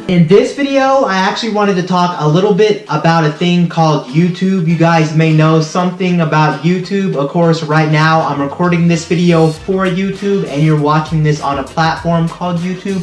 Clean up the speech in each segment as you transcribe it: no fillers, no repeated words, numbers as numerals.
In this video, I actually wanted to talk a little bit about a thing called YouTube. You guys may know something about YouTube. Of course, right now I'm recording this video for YouTube and you're watching this on a platform called YouTube.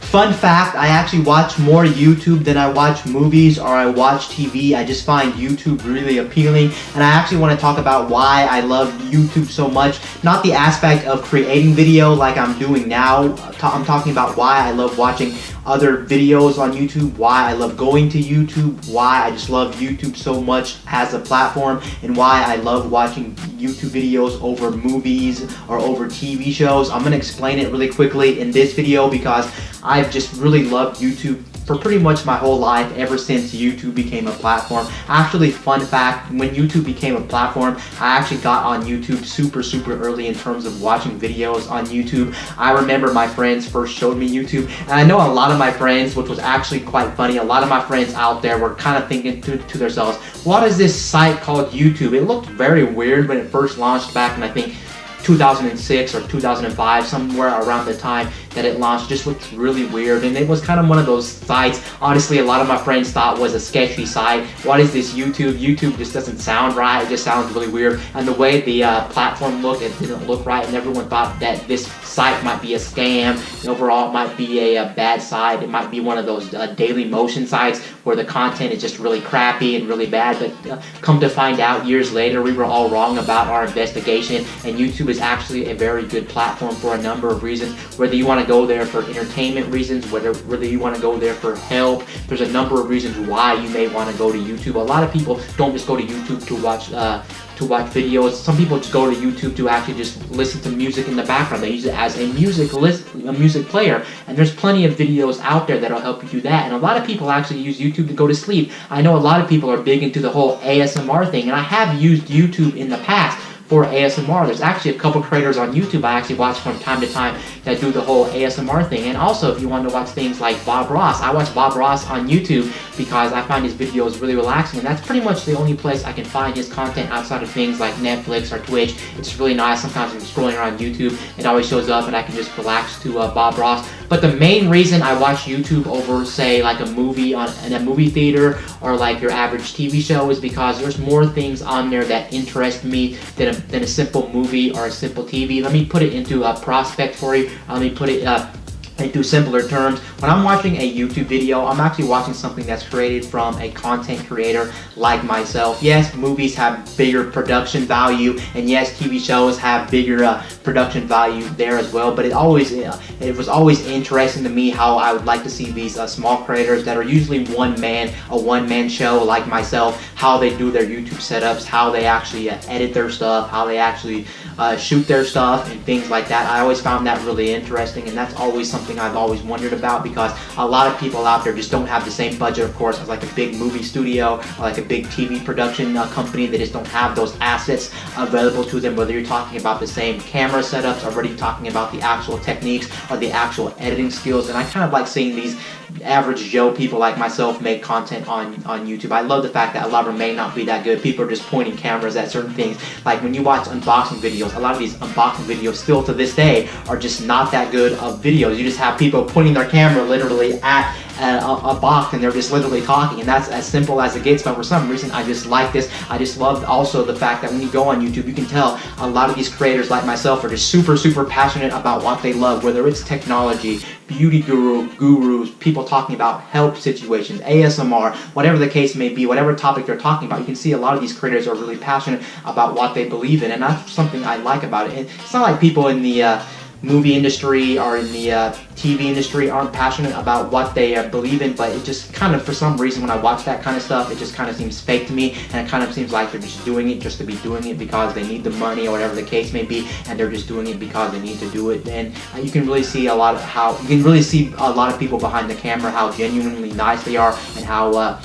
Fun fact, I actually watch more YouTube than I watch movies or I watch TV. I just find YouTube really appealing, and I actually want to talk about why I love YouTube so much. Not the aspect of creating video like I'm doing now. I'm talking about why I love watching other videos on YouTube, why I love going to YouTube, why I just love YouTube so much as a platform, and why I love watching YouTube videos over movies or over TV shows. I'm going to explain it really quickly in this video because I've just really loved YouTube for pretty much my whole life ever since YouTube became a platform. Actually, fun fact, when YouTube became a platform, I actually got on YouTube super early in terms of watching videos on YouTube. I remember my friends first showed me YouTube, and I know a lot of my friends, which was actually quite funny, a lot of my friends out there were kind of thinking to themselves, what is this site called YouTube? It looked very weird when it first launched back in, I think, 2006 or 2005, somewhere around the time that it launched. Just looked really weird, and it was kind of one of those sites, honestly, a lot of my friends thought was a sketchy site. What is this YouTube? YouTube just doesn't sound right. It just sounds really weird, and the way the platform looked, it didn't look right, and everyone thought that this site might be a scam, and overall it might be a bad site. It might be one of those Daily Motion sites where the content is just really crappy and really bad. But come to find out, years later, we were all wrong about our investigation, and YouTube is actually a very good platform for a number of reasons. Whether you want to go there for entertainment reasons, whether you want to go there for help, there's a number of reasons why you may want to go to YouTube. A lot of people don't just go to YouTube to watch videos. Some people just go to YouTube to actually just listen to music in the background. They use it as a music player, and there's plenty of videos out there that'll help you do that. And a lot of people actually use YouTube to go to sleep. I know a lot of people are big into the whole ASMR thing, and I have used YouTube in the past for ASMR. There's actually a couple creators on YouTube I actually watch from time to time that do the whole ASMR thing. And also, if you want to watch things like Bob Ross, I watch Bob Ross on YouTube because I find his videos really relaxing, and that's pretty much the only place I can find his content outside of things like Netflix or Twitch. It's really nice. Sometimes I'm scrolling around YouTube, it always shows up and I can just relax to Bob Ross. But the main reason I watch YouTube over, say, like a movie in a movie theater or like your average TV show is because there's more things on there that interest me than a simple movie or a simple TV. Let me put it into a prospect for you. Let me put it into simpler terms. When I'm watching a YouTube video, I'm actually watching something that's created from a content creator like myself. Yes, movies have bigger production value, and yes, TV shows have bigger production value there as well, but it was always interesting to me how I would like to see these small creators that are usually a one-man show like myself, how they do their YouTube setups, how they actually edit their stuff, how they actually shoot their stuff and things like that. I always found that really interesting, and that's always something I've always wondered about because a lot of people out there just don't have the same budget, of course, as like a big movie studio or like a big TV production company. They just don't have those assets available to them, whether you're talking about the same camera setups or whether you're talking about the actual techniques or the actual editing skills. And I kind of like seeing these average Joe people like myself make content on YouTube. I love the fact that a lot of them may not be that good. People are just pointing cameras at certain things. Like when you watch unboxing videos, a lot of these unboxing videos still to this day are just not that good of videos. You just have people pointing their camera literally at a box and they're just literally talking, and that's as simple as it gets. But for some reason I just like this. I just love also the fact that when you go on YouTube, you can tell a lot of these creators like myself are just super passionate about what they love, whether it's technology, beauty gurus, people talking about health situations, ASMR, whatever the case may be, whatever topic they're talking about. You can see a lot of these creators are really passionate about what they believe in, and that's something I like about it. And it's not like people in the movie industry or in the TV industry aren't passionate about what they believe in, but it just kind of, for some reason, when I watch that kind of stuff, it just kind of seems fake to me, and it kind of seems like they're just doing it just to be doing it because they need the money or whatever the case may be, and they're just doing it because they need to do it. And you can really see a lot of people behind the camera, how genuinely nice they are, and how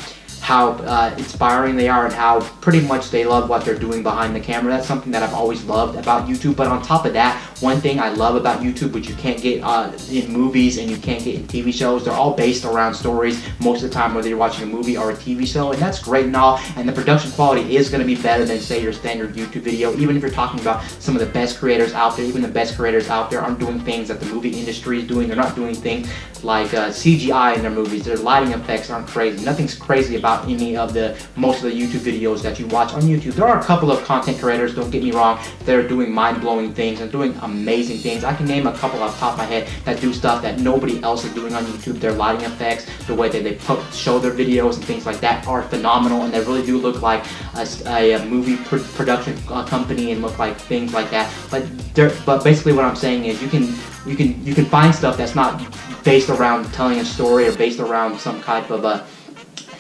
inspiring they are, and how pretty much they love what they're doing behind the camera. That's something that I've always loved about YouTube. But on top of that, one thing I love about YouTube, which you can't get in movies and you can't get in TV shows. They're all based around stories most of the time, whether you're watching a movie or a TV show, and that's great and all, and the production quality is going to be better than, say, your standard YouTube video. Even if you're talking about some of the best creators out there, even the best creators out there aren't doing things that the movie industry is doing. They're not doing things like CGI in their movies. Their lighting effects aren't crazy. Nothing's crazy about most of the YouTube videos that you watch on YouTube. There are a couple of content creators, don't get me wrong, they're doing mind-blowing things and doing amazing things. I can name a couple off the top of my head that do stuff that nobody else is doing on YouTube. Their lighting effects, the way that they show their videos and things like that are phenomenal, and they really do look like a movie production company and look like things like that. But basically what I'm saying is you can find stuff that's not based around telling a story or based around some type of a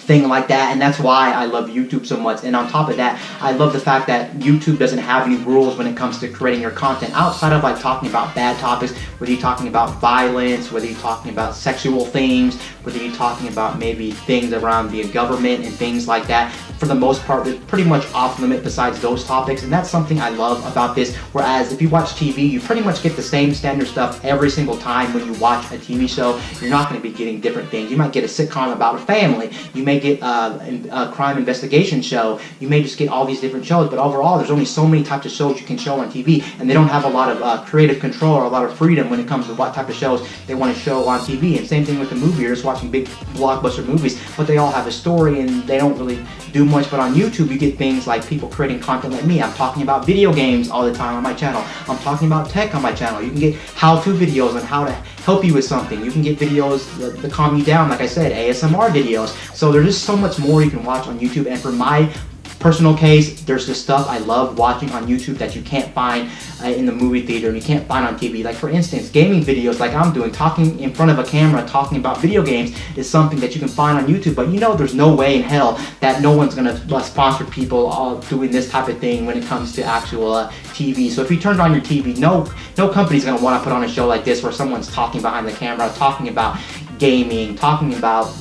thing like that, and that's why I love YouTube so much. And on top of that, I love the fact that YouTube doesn't have any rules when it comes to creating your content outside of like talking about bad topics, whether you're talking about violence, whether you're talking about sexual themes, whether you're talking about maybe things around the government and things like that. For the most part, it's pretty much off limit besides those topics, and that's something I love about this. Whereas if you watch TV, you pretty much get the same standard stuff every single time when you watch a TV show. You're not going to be getting different things. You might get a sitcom about a family. You may get a crime investigation show. You may just get all these different shows, but overall there's only so many types of shows you can show on TV, and they don't have a lot of creative control or a lot of freedom when it comes to what type of shows they want to show on TV. And same thing with the movie. You're just watching big blockbuster movies, but they all have a story and they don't really do much. But on YouTube you get things like people creating content like me. I'm talking about video games all the time on my channel. I'm talking about tech on my channel. You can get how-to videos on how to help you with something. You can get videos that calm you down, like I said, ASMR videos. So there's just so much more you can watch on YouTube. And for my personal case, there's just stuff I love watching on YouTube that you can't find in the movie theater and you can't find on TV. Like for instance, gaming videos like I'm doing, talking in front of a camera, talking about video games is something that you can find on YouTube. But you know there's no way in hell that no one's going to sponsor people all doing this type of thing when it comes to actual TV. So if you turned on your TV, no company's going to want to put on a show like this where someone's talking behind the camera, talking about gaming, talking about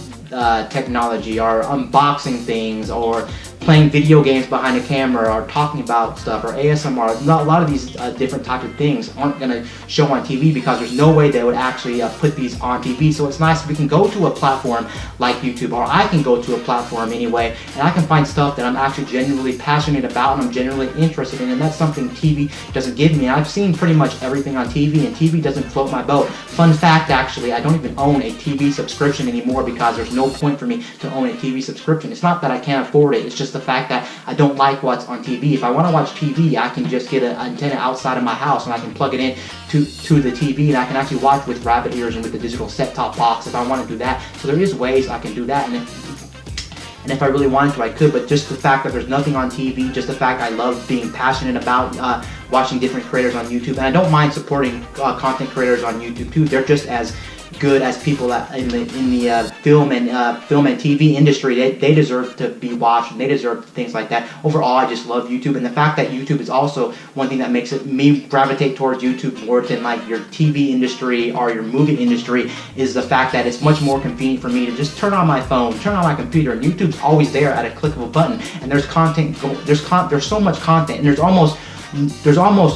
technology, or unboxing things, or playing video games behind a camera, or talking about stuff, or ASMR. A lot of these different types of things aren't going to show on TV because there's no way they would actually put these on TV. So it's nice if we can go to a platform like YouTube, or I can go to a platform anyway, and I can find stuff that I'm actually genuinely passionate about and I'm genuinely interested in, and that's something TV doesn't give me. And I've seen pretty much everything on TV, and TV doesn't float my boat. Fun fact, actually, I don't even own a TV subscription anymore because there's no point for me to own a TV subscription. It's not that I can't afford it, it's just the fact that I don't like what's on TV. If I want to watch TV, I can just get an antenna outside of my house and I can plug it in to the TV, and I can actually watch with rabbit ears and with the digital set-top box if I want to do that. So there is ways I can do that, and if I really wanted to, I could. But just the fact that there's nothing on TV, just the fact I love being passionate about watching different creators on YouTube, and I don't mind supporting content creators on YouTube too. They're just as good as people in the film and TV industry. They deserve to be watched, and they deserve things like that. Overall, I just love YouTube, and the fact that YouTube is also one thing that makes me gravitate towards YouTube more than like your TV industry or your movie industry is the fact that it's much more convenient for me to just turn on my phone, turn on my computer, and YouTube's always there at a click of a button. And there's content, there's so much content, and there's almost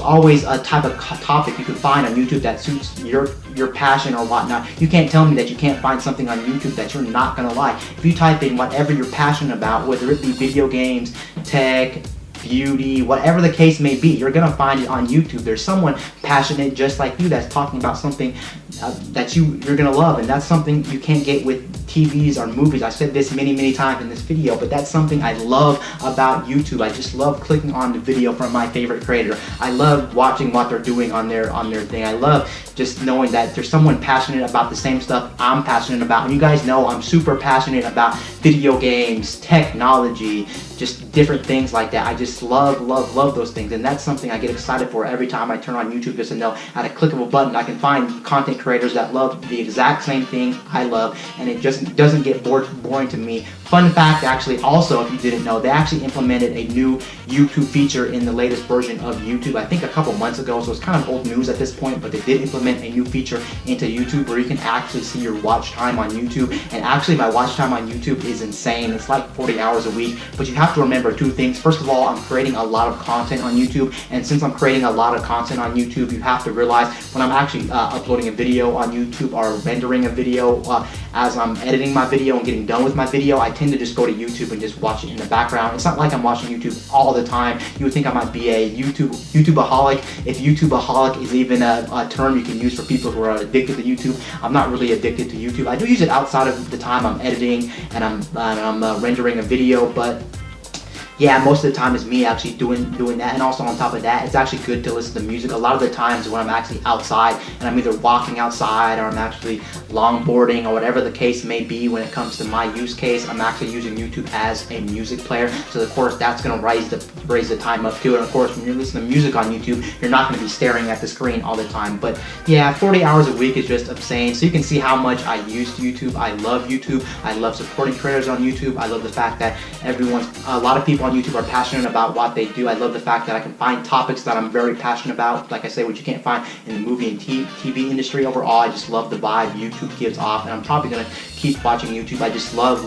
always a type of topic you can find on YouTube that suits your passion or whatnot. You can't tell me that you can't find something on YouTube that you're not gonna like. If you type in whatever you're passionate about, whether it be video games, tech, beauty, whatever the case may be, you're gonna find it on YouTube. There's someone passionate just like you that's talking about something that you're gonna love, and that's something you can't get with TVs or movies. I said this many times in this video, but that's something I love about YouTube. I just love clicking on the video from my favorite creator. I love watching what they're doing on their thing. I love just knowing that there's someone passionate about the same stuff I'm passionate about. And you guys know I'm super passionate about video games, technology, just different things like that. I just love those things, and that's something I get excited for every time I turn on YouTube, just to know at a click of a button I can find content creators that love the exact same thing I love, and it just doesn't get boring to me Fun fact, actually, also, if you didn't know, they actually implemented a new YouTube feature in the latest version of YouTube, I think a couple months ago, so it's kind of old news at this point, but they did implement a new feature into YouTube where you can actually see your watch time on YouTube. And actually, my watch time on YouTube is insane. It's like 40 hours a week, but you have to remember two things. First of all, I'm creating a lot of content on YouTube, and since I'm creating a lot of content on YouTube, you have to realize when I'm actually uploading a video on YouTube or rendering a video, as I'm editing my video and getting done with my video, I tend to just go to YouTube and just watch it in the background. It's not like I'm watching YouTube all the time. You would think I might be a YouTubeaholic. If YouTubeaholic is even a term you can use for people who are addicted to YouTube, I'm not really addicted to YouTube. I do use it outside of the time I'm editing and I'm rendering a video, but yeah, most of the time it's me actually doing that. And also on top of that, it's actually good to listen to music. A lot of the times when I'm actually outside and I'm either walking outside or I'm actually longboarding or whatever the case may be, when it comes to my use case, I'm actually using YouTube as a music player. So of course that's gonna raise the time up too. And of course when you're listening to music on YouTube, you're not gonna be staring at the screen all the time. But yeah, 40 hours a week is just insane. So you can see how much I use YouTube. I love YouTube. I love supporting creators on YouTube. I love the fact that a lot of people on YouTube are passionate about what they do. I love the fact that I can find topics that I'm very passionate about, like I say, which you can't find in the movie and TV industry overall. I just love the vibe YouTube gives off, and I'm probably gonna keep watching YouTube. I just love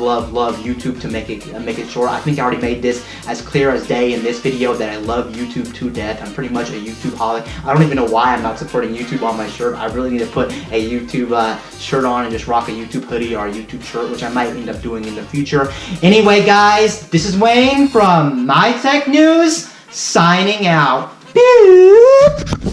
YouTube to make it short. I think I already made this as clear as day in this video that I love YouTube to death. I'm pretty much a YouTubeaholic. I don't even know why I'm not supporting YouTube on my shirt. I really need to put a YouTube shirt on and just rock a YouTube hoodie or a YouTube shirt, which I might end up doing in the future. Anyway, guys, this is Wayne from My Tech News, signing out. Peace.